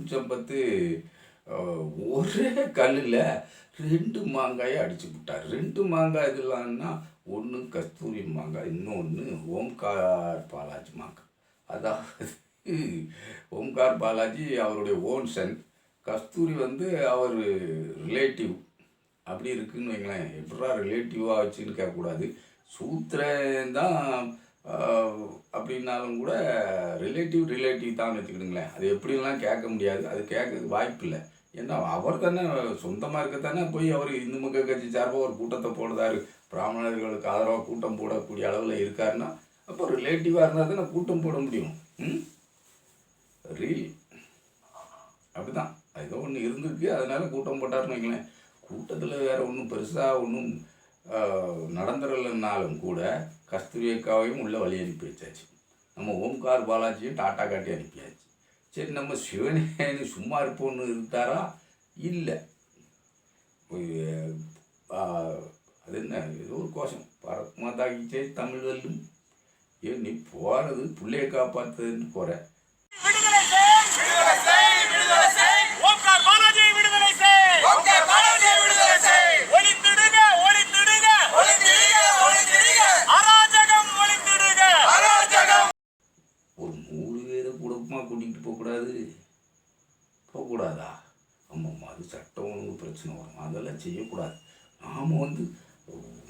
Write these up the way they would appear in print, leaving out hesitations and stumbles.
அர்ஜுன் சம்பத்து ஒரே கல்லில் 2 மாங்காயை அடிச்சு விட்டார். 2 மாங்காய் இதெல்லாம்னா ஒன்று கஸ்தூரி மாங்காய், இன்னொன்று ஓம்கார் பாலாஜி மாங்காய். அதாவது ஓம்கார் பாலாஜி அவருடைய ஓன் சன், கஸ்தூரி வந்து அவர் ரிலேட்டிவ். அப்படி இருக்குன்னு வைங்களேன். எப்படா ரிலேட்டிவாக வச்சுன்னு கேட்கக்கூடாது. சூத்திரந்தான் அப்படின்னாலும் கூட ரிலேட்டிவ் தான் வச்சுக்கிடுங்களேன். அது எப்படிலாம் கேட்க முடியாது, அது கேட்கறதுக்கு வாய்ப்பு இல்லை. ஏன்னா அவர் தானே சொந்தமாக இருக்கத்தானே போய் அவர் இந்து மக்கள் கட்சி சார்பாக ஒரு கூட்டத்தை போடுதாரு, பிராமணர்களுக்கு ஆதரவாக கூட்டம் போடக்கூடிய அளவில் இருக்காருன்னா அப்போ ரிலேட்டிவாக இருந்தால் தானே கூட்டம் போட முடியும். ரீல் அப்படிதான் ஏதோ ஒன்று இருந்திருக்கு, அதனால கூட்டம் போட்டாருன்னு வைங்களேன். கூட்டத்தில் வேறு ஒன்றும் பெருசாக ஒன்றும் நடந்துடலைன்னாலும் கூட கஸ்தூரி அக்காவையும் உள்ள வழி அனுப்பி வச்சாச்சு. நம்ம ஓம்கார் பாலாஜியும் டாட்டா காட்டி அனுப்பியாச்சு. சரி, நம்ம சிவனேன்னு சும்மா இருப்போன்னு இருந்தாரா? இல்லை. அது என்ன ஏதோ ஒரு கோஷம், பாரத் மாதா கி ஜெய், தமிழ் வெல்லும். ஏன் நீ போகிறது பிள்ளைய காப்பாற்றுன்னு போகிற? கூட்டிகிட்டு போகக்கூடாதா? ஆமாம், அது சட்டம் ஒழுங்கு பிரச்சனை வரும், அதெல்லாம் செய்யக்கூடாது. நாம் வந்து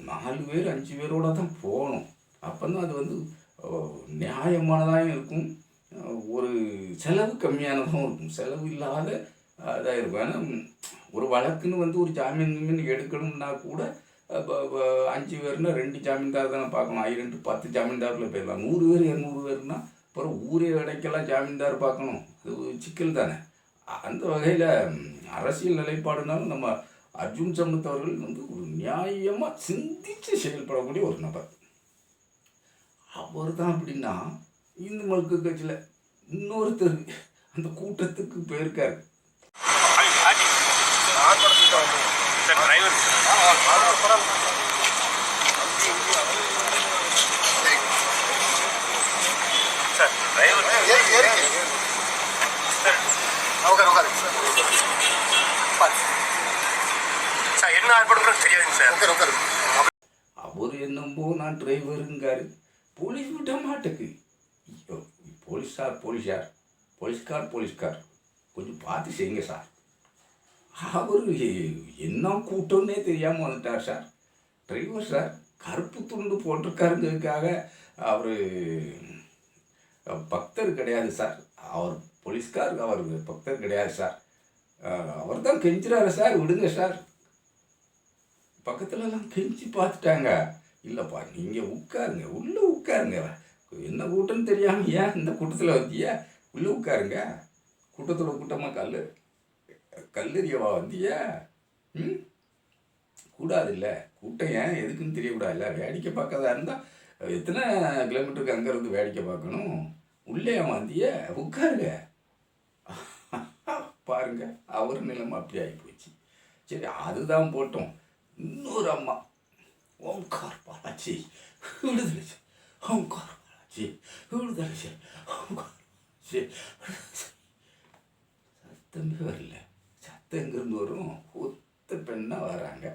4 பேர் 5 பேரோட தான் போகணும். அப்போ தான் அது வந்து நியாயமானதாக இருக்கும், ஒரு செலவு கம்மியானதாகவும் இருக்கும், செலவு இல்லாத இதாக இருக்கும். ஏன்னா ஒரு வழக்குன்னு வந்து ஒரு ஜாமீன் எடுக்கணும்னா கூட 5 பேர்னா 2 ஜாமீன்தார் தானே பார்க்கணும். 10 ஜாமீன்தாரில் போயிடலாம். 100 பேர் 200 பேர்னா அப்புறம் ஊரே அடைக்கெல்லாம் ஜாமீன்தார் பார்க்கணும், அது சிக்கல் தானே. அந்த வகையில் அரசியல் நிலைப்பாடுனாலும் நம்ம அர்ஜுன் சம்பத் அவர்கள் வந்து ஒரு நியாயமாக சிந்தித்து செயல்படக்கூடிய ஒரு நபர். அவர் தான் அப்படின்னா இந்து மக்கள் கட்சியில் இன்னொருத்தர் அந்த கூட்டத்துக்கு போயிருக்காரு. அவர் என்னம்போ நான் டிரைவருங்காரு, போலீஸ் விட்ட மாட்டுக்கு. போலீஸ்கார் கொஞ்சம் பார்த்து செய்யுங்க சார். அவர் என்ன கூட்டம்னே தெரியாமல் வந்துட்டார் சார். டிரைவர் சார் கருப்பு துண்டு போட்டிருக்காருங்கிறதுக்காக அவர் பக்தர் கிடையாது சார். அவர் போலீஸ்கார், அவர் பக்தர் கிடையாது சார். அவர் தான் கெஞ்சுறாரு சார், விடுங்க சார். பக்கத்துலலாம் கெஞ்சி பார்த்துட்டாங்க. இல்லைப்பா நீங்கள் உட்காருங்க, உள்ளே உட்காருங்க, என்ன கூட்டம்னு தெரியாமல் ஏன் இந்த கூட்டத்தில் வந்தியா, உள்ளே உட்காருங்க. கூட்டத்தோட கூட்டமாக கல்லறியவா வந்தியா? கூடாது இல்லை, கூட்டம் ஏன் எதுக்குன்னு தெரியக்கூடாதுல்ல. வேடிக்கை பார்க்கறதா இருந்தால் எத்தனை கிலோமீட்டருக்கு அங்கேருந்து வேடிக்கை பார்க்கணும்? உள்ளே வந்திய உட்காருங்க. பாருங்க, அவர் நிலைமை அப்படி ஆகி போச்சு. சரி, அதுதான் போட்டோம். இன்னொரு அம்மா ஓம்கார் பாலாஜி விடுதலை, ஓம்கார் பாலாஜி விடுதலை, ஓம்கார் பாலாஜி. சத்தமே வரல. சத்தம் எங்கிருந்து வரும்? ஒத்த பெண்ணா வராங்க.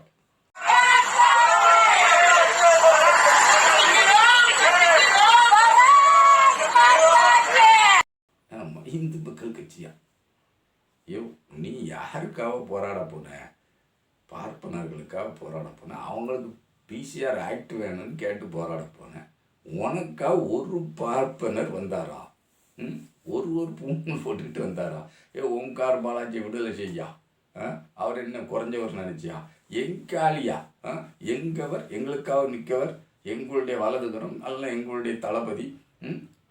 இந்து மக்கள் கட்சியா? நீ யாருக்காக போராட போன? பார்ப்பனர்களுக்காக போராட போனேன். அவங்களுக்கு பிசிஆர் ஆக்ட் வேணும்னு கேட்டு போராட போனேன். உனக்கா ஒரு பார்ப்பனர் வந்தாரா? ஒரு பூண்டு போட்டுக்கிட்டு வந்தாரா? ஓம்கார் பாலாஜி விடுதலை செய்யா? அவர் என்ன குறைஞ்சவர் நினைச்சியா? எங்காலியா? எங்கவர், எங்களுக்காக நிற்கவர், எங்களுடைய வலதுகரம், அல்ல எங்களுடைய தளபதி.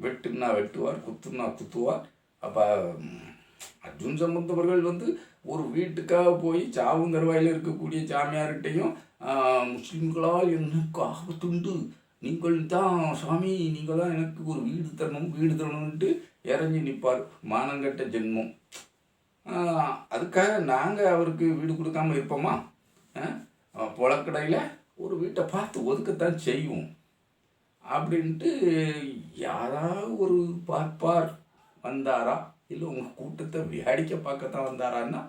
வெட்டுன்னா வெட்டுவார், குத்துன்னா குத்துவார். அப்போ அர்ஜுன் சம்பத் அவர்கள் வந்து ஒரு வீட்டுக்காக போய் சாவும் தருவாயில் இருக்கக்கூடிய சாமியார்கிட்டையும் முஸ்லீம்களால் எனக்கு ஆபத்துண்டு, நீங்கள் தான் சாமி, நீங்கள் தான் எனக்கு ஒரு வீடு தரணும்ன்ட்டு இறங்கி நிற்பார். மானங்கட்ட ஜென்மம். அதுக்காக நாங்கள் அவருக்கு வீடு கொடுக்காமல் இருப்போமா? புழக்கடையில் ஒரு வீட்டை பார்த்து ஒதுக்கத்தான் செய்வோம் அப்படின்ட்டு யாராவது ஒரு பார்ப்பார் வந்தாரா? இல்லை உங்கள் கூட்டத்தை வேடிக்கை பார்க்கத்தான் வந்தாரான்னா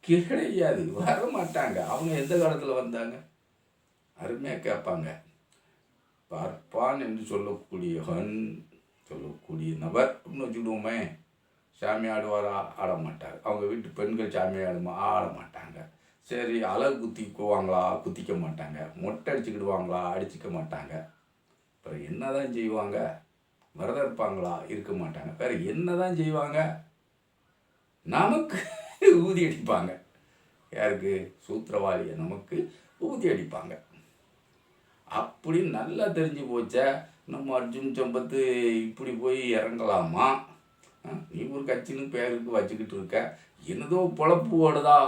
கிடையாது, வர மாட்டாங்க. அவங்க எந்த காலத்தில் வந்தாங்க? அருமையாக கேட்பாங்க. பார்ப்பான் என்று சொல்லக்கூடிய நபர் அப்படின்னு வச்சுக்கிடுவோமே, சாமி ஆடுவாரா? ஆட மாட்டார். அவங்க வீட்டு பெண்கள் சாமி ஆடுமா? ஆட மாட்டாங்க. சரி, அழகு குத்திக்குவாங்களா? குத்திக்க மாட்டாங்க. மொட்டை அடிச்சுக்கிடுவாங்களா? அடிச்சுக்க மாட்டாங்க. அப்புறம் என்ன தான் செய்வாங்க? விரதம் இருப்பாங்களா? இருக்க மாட்டாங்க. வேறு என்ன தான் செய்வாங்க? நமக்கு ஊதி அடிப்பாங்க. யாருக்கு? சூத்திரவாளியை நமக்கு ஊதி அடிப்பாங்க. அப்படி நல்லா தெரிஞ்சு போச்சா நம்ம அர்ஜுன் சம்பத்து இப்படி போய் இறங்கலாமா? நீ ஒரு கட்சின்னு பேருக்கு வச்சுக்கிட்டு இருக்க, என்னதோ பொழப்பு ஓடுதா?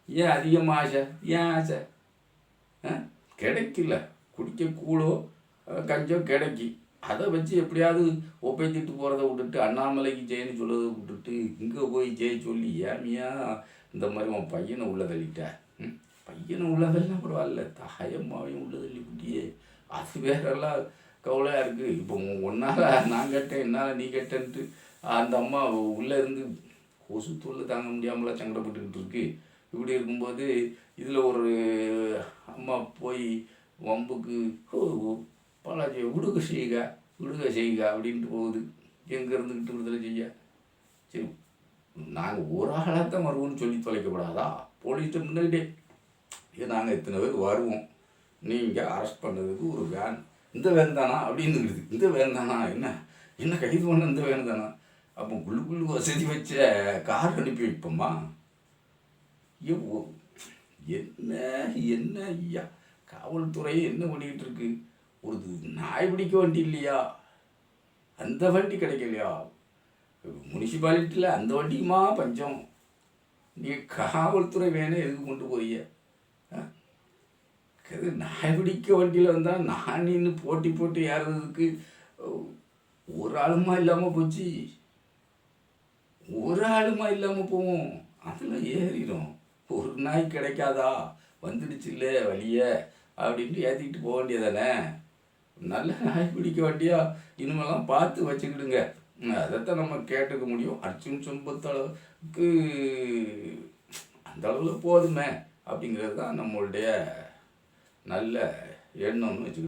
ஏன் அதிகமாக ஆசை? ஏன் ஆசை? கிடைக்கல. குடிக்க கூழோ கஞ்சோ கிடைக்கி, அதை வச்சு எப்படியாவது ஒப்பைத்திட்டு போகிறத விட்டுட்டு அண்ணாமலைக்கு ஜெயின்னு சொல்கிறத விட்டுட்டு இங்கே போய் ஜெய சொல்லி ஏமியா இந்த மாதிரி உன் பையனை உள்ள தள்ளிட்ட. பையனை உள்ள தள்ளினா பரவாயில்ல, தாயம்மாவையும் உள்ள தள்ளி குட்டியே, அது வேறெல்லாம் கவலையாக இருக்குது. இப்போ ஒன்றால் நான் கேட்டேன், என்னால் நீ கேட்டேன்ட்டு அந்த அம்மா உள்ளே இருந்து கொசு தொல்லை தாங்க முடியாமலாம் சங்கடப்பட்டுக்கிட்டு இருக்கு. இப்படி இருக்கும்போது இதில் ஒரு அம்மா போய் வம்புக்கு பாலாஜி விடுக செய்க அப்படின்ட்டு போகுது. எங்கே இருந்துக்கிட்டு விடுதலை செய்ய? சரி, நாங்கள் ஒரு ஆளாகத்தான் வருவோம்னு சொல்லி தொலைக்கப்படாதா? போலீஸ்ட்டு முன்னாடியே நாங்கள் இத்தனை பேர் வருவோம், நீங்கள் அரெஸ்ட் பண்ணதுக்கு ஒரு வேன், இந்த வேன் தானா அப்படின்னுக்குது. இந்த வேன் தானா? என்ன கைது பண்ண இந்த வேன் தானா? அப்போ குள்ளு வசதி வச்ச கார் அனுப்பி வைப்போம்மா? என்ன என்ன ஐயா, காவல்துறை என்ன பண்ணிக்கிட்டு இருக்கு? ஒரு நாய் பிடிக்க வண்டி இல்லையா? அந்த வண்டி கிடைக்கலையா? முனிசிபாலிட்டியில் அந்த வண்டிக்குமா பஞ்சம்? நீ காவல்துறை வேணே எதுக்கு கொண்டு போறிய? நாய் பிடிக்க வண்டியில் வந்தால் நான் நின்று போட்டி ஏறுறதுக்கு ஒரு ஆளுமா இல்லாமல் போச்சு. ஒரு ஆளுமா இல்லாமல் போவோம், அதில் ஏறிடும். ஒரு நாய் கிடைக்காதா? வந்துடுச்சு இல்லை வழிய அப்படின்ட்டு ஏற்றிக்கிட்டு போக வேண்டியதானே? நல்ல நாய் பிடிக்க வண்டியா இனிமேலாம் பார்த்து வச்சுக்கிடுங்க. அதைத்தான் நம்ம கேட்டுக்க முடியும். அர்ஜுன் சம்பத் அளவுக்கு அந்த அளவில் போதுமே அப்படிங்கிறது தான் நம்மளுடைய நல்ல எண்ணம்னு வச்சுக்கிட்டு